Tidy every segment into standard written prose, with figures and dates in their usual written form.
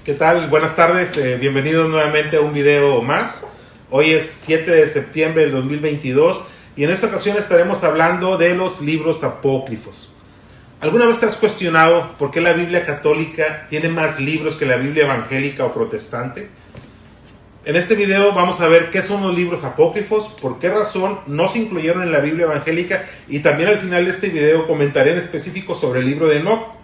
¿Qué tal? Buenas tardes, bienvenidos nuevamente a un video más. Hoy es 7 de septiembre del 2022 y en esta ocasión estaremos hablando de los libros apócrifos. ¿Alguna vez te has cuestionado por qué la Biblia católica tiene más libros que la Biblia evangélica o protestante? En este video vamos a ver qué son los libros apócrifos, por qué razón no se incluyeron en la Biblia evangélica y también al final de este video comentaré en específico sobre el libro de Enoc,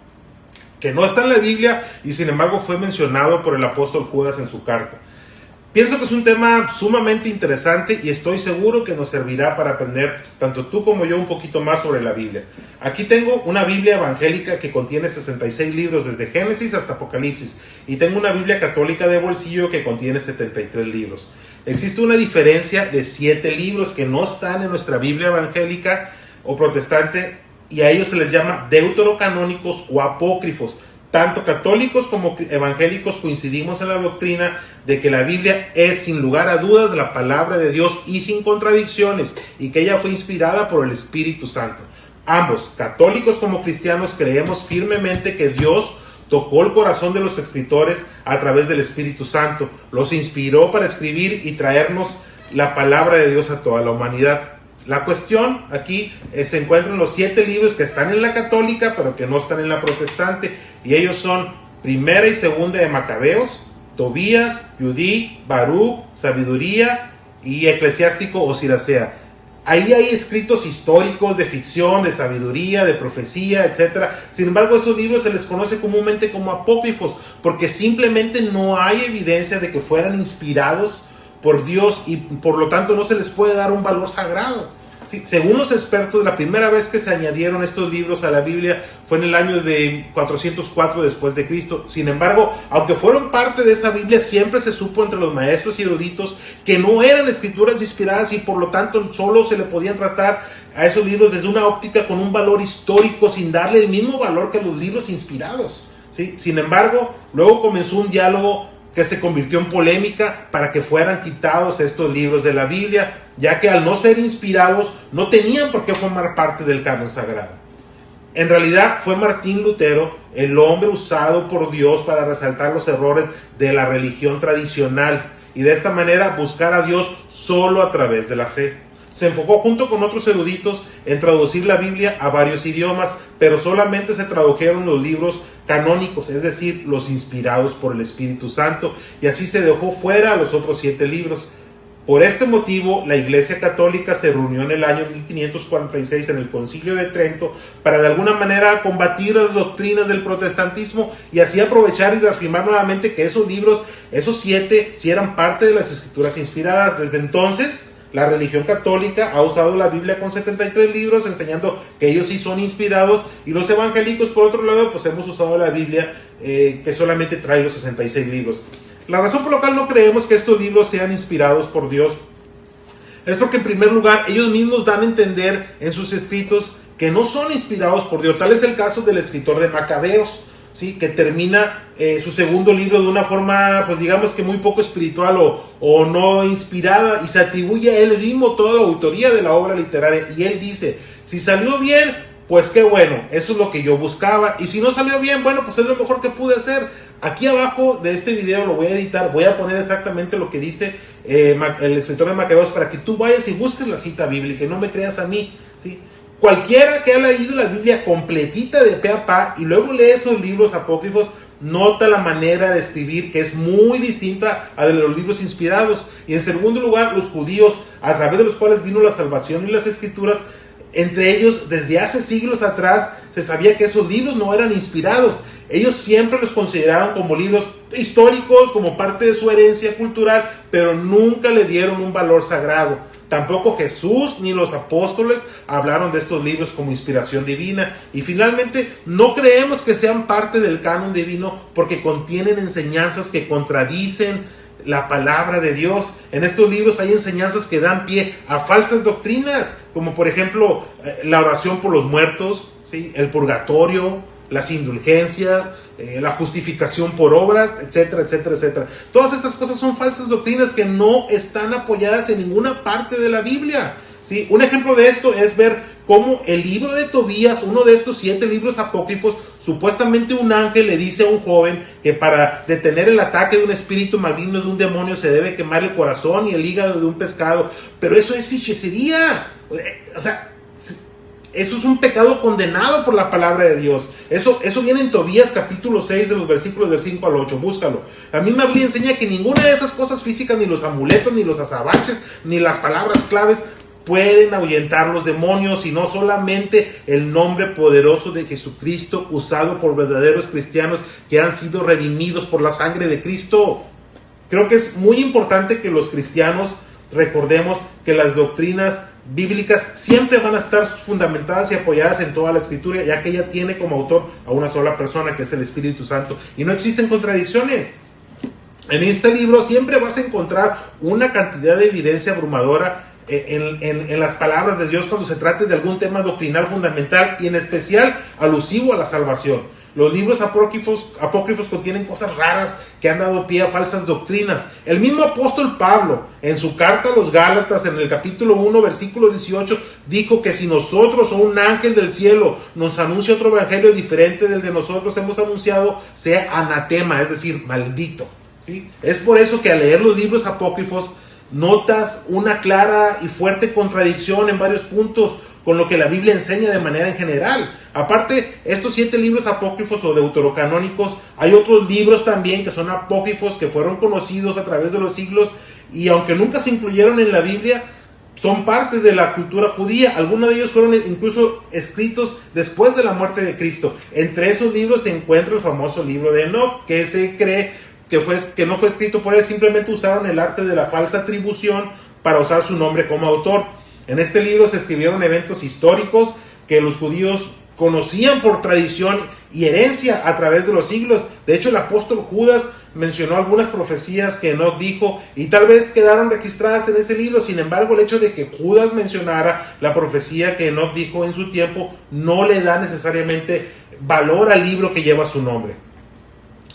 que no está en la Biblia y sin embargo fue mencionado por el apóstol Judas en su carta. Pienso que es un tema sumamente interesante y estoy seguro que nos servirá para aprender, tanto tú como yo, un poquito más sobre la Biblia. Aquí tengo una Biblia evangélica que contiene 66 libros desde Génesis hasta Apocalipsis y tengo una Biblia católica de bolsillo que contiene 73 libros. Existe una diferencia de 7 libros que no están en nuestra Biblia evangélica o protestante y a ellos se les llama deuterocanónicos o apócrifos. Tanto católicos como evangélicos coincidimos en la doctrina de que la Biblia es sin lugar a dudas la palabra de Dios y sin contradicciones y que ella fue inspirada por el Espíritu Santo. Ambos, católicos como cristianos, creemos firmemente que Dios tocó el corazón de los escritores a través del Espíritu Santo, los inspiró para escribir y traernos la palabra de Dios a toda la humanidad. La cuestión aquí se encuentra en los 7 libros que están en la católica pero que no están en la protestante y ellos son Primera y Segunda de Macabeos, Tobías, Judith, Baruch, Sabiduría y Eclesiástico o Siracea. Ahí hay escritos históricos de ficción, de sabiduría, de profecía, etc. Sin embargo, esos libros se les conoce comúnmente como apócrifos porque simplemente no hay evidencia de que fueran inspirados por Dios y por lo tanto no se les puede dar un valor sagrado. ¿Sí? Según los expertos, la primera vez que se añadieron estos libros a la Biblia fue en el año de 404 después de Cristo. Sin embargo, aunque fueron parte de esa Biblia, siempre se supo entre los maestros y eruditos que no eran escrituras inspiradas y por lo tanto solo se le podían tratar a esos libros desde una óptica con un valor histórico sin darle el mismo valor que a los libros inspirados. ¿Sí? Sin embargo, luego comenzó un diálogo que se convirtió en polémica para que fueran quitados estos libros de la Biblia, ya que al no ser inspirados no tenían por qué formar parte del canon sagrado. En realidad fue Martín Lutero el hombre usado por Dios para resaltar los errores de la religión tradicional y de esta manera buscar a Dios solo a través de la fe. Se enfocó junto con otros eruditos en traducir la Biblia a varios idiomas, pero solamente se tradujeron los libros canónicos, es decir, los inspirados por el Espíritu Santo, y así se dejó fuera a los otros 7 libros. Por este motivo, la Iglesia Católica se reunió en el año 1546 en el Concilio de Trento para de alguna manera combatir las doctrinas del protestantismo y así aprovechar y reafirmar nuevamente que esos libros, esos 7, sí eran parte de las escrituras inspiradas. Desde entonces, la religión católica ha usado la Biblia con 73 libros, enseñando que ellos sí son inspirados, y los evangélicos, por otro lado, pues hemos usado la Biblia que solamente trae los 66 libros. La razón por la cual no creemos que estos libros sean inspirados por Dios es porque, en primer lugar, ellos mismos dan a entender en sus escritos que no son inspirados por Dios. Tal es el caso del escritor de Macabeos, ¿sí? Que termina su segundo libro de una forma, pues digamos que muy poco espiritual o no inspirada, y se atribuye a él mismo toda la autoría de la obra literaria, y él dice: si salió bien, pues qué bueno, eso es lo que yo buscaba, y si no salió bien, bueno, pues es lo mejor que pude hacer. Aquí abajo de este video lo voy a editar, voy a poner exactamente lo que dice el escritor de Macabeos para que tú vayas y busques la cita bíblica y no me creas a mí, ¿sí? Cualquiera que haya leído la Biblia completita de pe a pa y luego lee esos libros apócrifos, nota la manera de escribir que es muy distinta a de los libros inspirados. Y en segundo lugar, los judíos, a través de los cuales vino la salvación y las escrituras, entre ellos, desde hace siglos atrás, se sabía que esos libros no eran inspirados. Ellos siempre los consideraban como libros históricos, como parte de su herencia cultural, pero nunca le dieron un valor sagrado. Tampoco Jesús ni los apóstoles hablaron de estos libros como inspiración divina. Y finalmente, no creemos que sean parte del canon divino porque contienen enseñanzas que contradicen la palabra de Dios. En estos libros hay enseñanzas que dan pie a falsas doctrinas, como por ejemplo la oración por los muertos, ¿sí? El purgatorio, las indulgencias, la justificación por obras, etcétera, etcétera, etcétera. Todas estas cosas son falsas doctrinas que no están apoyadas en ninguna parte de la Biblia, ¿sí? Un ejemplo de esto es ver cómo el libro de Tobías, uno de estos 7 libros apócrifos, supuestamente un ángel le dice a un joven que para detener el ataque de un espíritu maligno, de un demonio, se debe quemar el corazón y el hígado de un pescado. Pero eso es hechicería. O sea, eso es un pecado condenado por la palabra de Dios. Eso viene en Tobías capítulo 6 de los versículos del 5 al 8. Búscalo. La misma Biblia enseña que ninguna de esas cosas físicas, ni los amuletos, ni los azabaches, ni las palabras claves pueden ahuyentar los demonios, sino solamente el nombre poderoso de Jesucristo, usado por verdaderos cristianos que han sido redimidos por la sangre de Cristo. Creo que es muy importante que los cristianos recordemos que las doctrinas bíblicas siempre van a estar fundamentadas y apoyadas en toda la Escritura, ya que ella tiene como autor a una sola persona, que es el Espíritu Santo, y no existen contradicciones. En este libro siempre vas a encontrar una cantidad de evidencia abrumadora en las palabras de Dios cuando se trate de algún tema doctrinal fundamental, y en especial alusivo a la salvación. Los libros apócrifos contienen cosas raras que han dado pie a falsas doctrinas. El mismo apóstol Pablo, en su carta a los Gálatas, en el capítulo 1, versículo 18, dijo que si nosotros o un ángel del cielo nos anuncia otro evangelio diferente del de nosotros hemos anunciado, sea anatema, es decir, maldito. ¿Sí? Es por eso que al leer los libros apócrifos notas una clara y fuerte contradicción en varios puntos con lo que la Biblia enseña de manera en general. Aparte, estos 7 libros apócrifos o deuterocanónicos, hay otros libros también que son apócrifos, que fueron conocidos a través de los siglos, y aunque nunca se incluyeron en la Biblia, son parte de la cultura judía. Algunos de ellos fueron incluso escritos después de la muerte de Cristo. Entre esos libros se encuentra el famoso libro de Enoc, que se cree que no fue escrito por él, simplemente usaron el arte de la falsa atribución para usar su nombre como autor. En este libro se escribieron eventos históricos que los judíos conocían por tradición y herencia a través de los siglos. De hecho, el apóstol Judas mencionó algunas profecías que Enoc dijo y tal vez quedaron registradas en ese libro. Sin embargo, el hecho de que Judas mencionara la profecía que Enoc dijo en su tiempo no le da necesariamente valor al libro que lleva su nombre.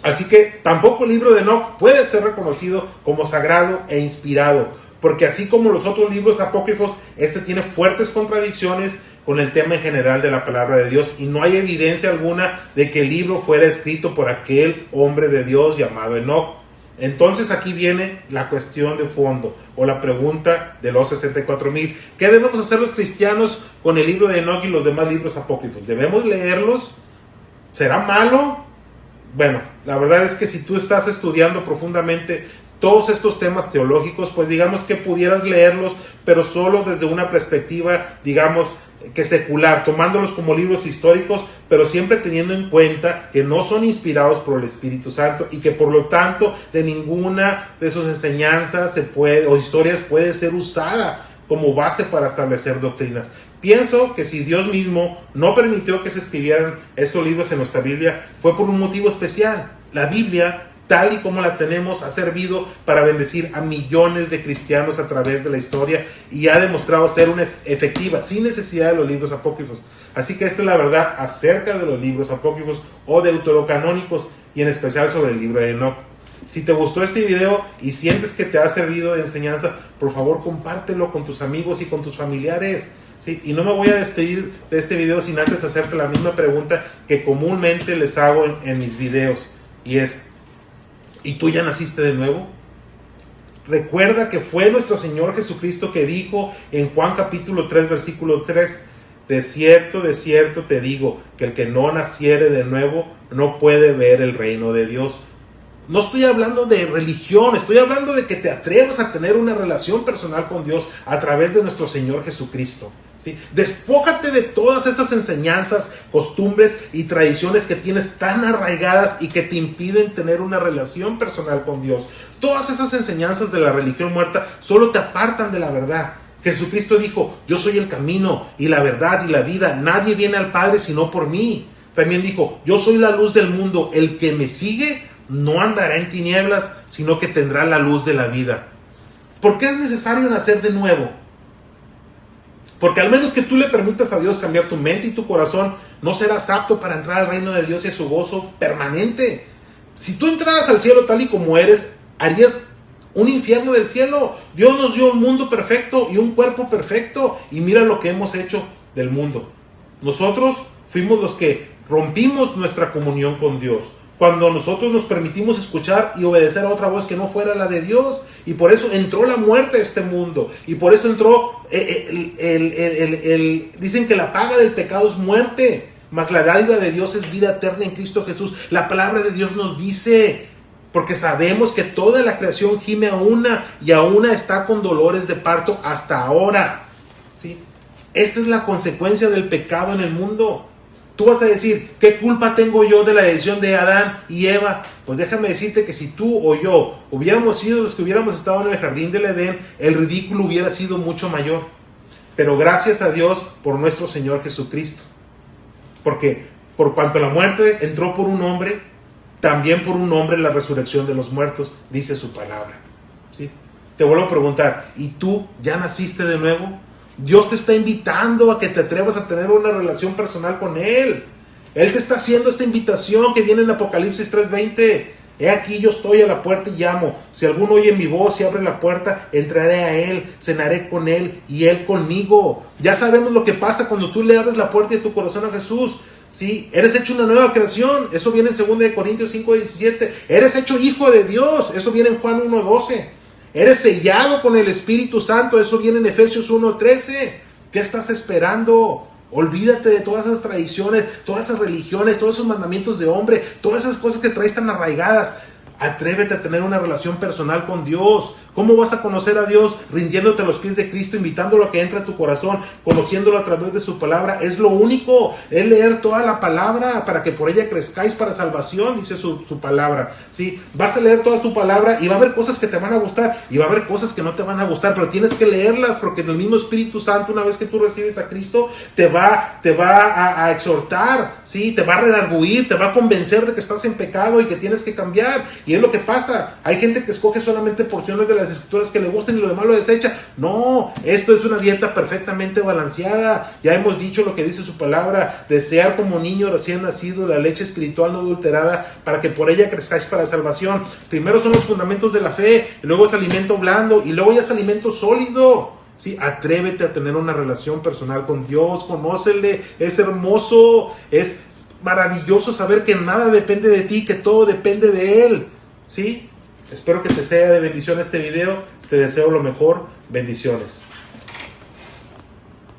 Así que tampoco el libro de Enoc puede ser reconocido como sagrado e inspirado, porque así como los otros libros apócrifos, este tiene fuertes contradicciones con el tema en general de la palabra de Dios, y no hay evidencia alguna de que el libro fuera escrito por aquel hombre de Dios llamado Enoc. Entonces aquí viene la cuestión de fondo, o la pregunta de los 64,000. ¿Qué debemos hacer los cristianos con el libro de Enoc y los demás libros apócrifos? ¿Debemos leerlos? ¿Será malo? Bueno, la verdad es que si tú estás estudiando profundamente todos estos temas teológicos, pues digamos que pudieras leerlos, pero solo desde una perspectiva, digamos, que secular, tomándolos como libros históricos, pero siempre teniendo en cuenta que no son inspirados por el Espíritu Santo y que por lo tanto de ninguna de sus enseñanzas o historias puede ser usada como base para establecer doctrinas. Pienso que si Dios mismo no permitió que se escribieran estos libros en nuestra Biblia, fue por un motivo especial. La Biblia, tal y como la tenemos, ha servido para bendecir a millones de cristianos a través de la historia y ha demostrado ser una efectiva, sin necesidad de los libros apócrifos. Así que esta es la verdad acerca de los libros apócrifos o deuterocanónicos, y en especial sobre el libro de Enoc. Si te gustó este video y sientes que te ha servido de enseñanza, por favor compártelo con tus amigos y con tus familiares. ¿Sí? Y no me voy a despedir de este video sin antes hacerte la misma pregunta que comúnmente les hago en mis videos, y es: ¿y tú ya naciste de nuevo? Recuerda que fue nuestro Señor Jesucristo que dijo en Juan capítulo 3 versículo 3: de cierto te digo, que el que no naciere de nuevo no puede ver el reino de Dios. No estoy hablando de religión, estoy hablando de que te atrevas a tener una relación personal con Dios a través de nuestro Señor Jesucristo. ¿Sí? Despójate de todas esas enseñanzas, costumbres y tradiciones que tienes tan arraigadas y que te impiden tener una relación personal con Dios. Todas esas enseñanzas de la religión muerta solo te apartan de la verdad. Jesucristo dijo: yo soy el camino y la verdad y la vida. Nadie viene al Padre sino por mí. También dijo: yo soy la luz del mundo. El que me sigue no andará en tinieblas, sino que tendrá la luz de la vida. ¿Por qué es necesario nacer de nuevo? Porque al menos que tú le permitas a Dios cambiar tu mente y tu corazón, no serás apto para entrar al reino de Dios y a su gozo permanente. Si tú entraras al cielo tal y como eres, harías un infierno del cielo. Dios nos dio un mundo perfecto y un cuerpo perfecto, y mira lo que hemos hecho del mundo. Nosotros fuimos los que rompimos nuestra comunión con Dios, cuando nosotros nos permitimos escuchar y obedecer a otra voz que no fuera la de Dios. Y por eso entró la muerte a este mundo. Y por eso entró, dicen que la paga del pecado es muerte, mas la dádiva de Dios es vida eterna en Cristo Jesús. La palabra de Dios nos dice, porque sabemos que toda la creación gime a una y a una está con dolores de parto hasta ahora. ¿Sí? Esta es la consecuencia del pecado en el mundo. Tú vas a decir, ¿qué culpa tengo yo de la decisión de Adán y Eva? Pues déjame decirte que si tú o yo hubiéramos sido los que hubiéramos estado en el jardín del Edén, el ridículo hubiera sido mucho mayor. Pero gracias a Dios por nuestro Señor Jesucristo. Porque por cuanto la muerte entró por un hombre, también por un hombre la resurrección de los muertos, dice su palabra. ¿Sí? Te vuelvo a preguntar, ¿y tú ya naciste de nuevo? Dios te está invitando a que te atrevas a tener una relación personal con Él. Él te está haciendo esta invitación que viene en Apocalipsis 3:20. He aquí yo estoy a la puerta y llamo. Si alguno oye mi voz y abre la puerta, entraré a Él, cenaré con Él y Él conmigo. Ya sabemos lo que pasa cuando tú le abres la puerta de tu corazón a Jesús. ¿Sí? Eres hecho una nueva creación. Eso viene en 2 Corintios 5:17. Eres hecho hijo de Dios. Eso viene en Juan 1:12. Eres sellado con el Espíritu Santo. Eso viene en Efesios 1:13. ¿Qué estás esperando? Olvídate de todas esas tradiciones, todas esas religiones, todos esos mandamientos de hombre, todas esas cosas que traes tan arraigadas. Atrévete a tener una relación personal con Dios. ¿Cómo vas a conocer a Dios? Rindiéndote a los pies de Cristo, invitándolo a que entre a tu corazón, conociéndolo a través de su palabra. Es lo único, es leer toda la palabra para que por ella crezcáis para salvación, dice su palabra. ¿Sí? Vas a leer toda su palabra y va a haber cosas que te van a gustar y va a haber cosas que no te van a gustar, pero tienes que leerlas porque el mismo Espíritu Santo, una vez que tú recibes a Cristo, te va a exhortar, ¿sí? Te va a redarguir, te va a convencer de que estás en pecado y que tienes que cambiar. Y es lo que pasa. Hay gente que escoge solamente porciones de las escrituras que le gusten y lo demás lo desecha. No, esto es una dieta perfectamente balanceada. Ya hemos dicho lo que dice su palabra: desear como niño recién nacido la leche espiritual no adulterada, para que por ella crezcáis para salvación. Primero son los fundamentos de la fe, luego es alimento blando y luego ya es alimento sólido. Sí, atrévete a tener una relación personal con Dios, conócele, es hermoso, es maravilloso saber que nada depende de ti, que todo depende de Él. ¿Sí? Espero que te sea de bendición este video. Te deseo lo mejor. Bendiciones.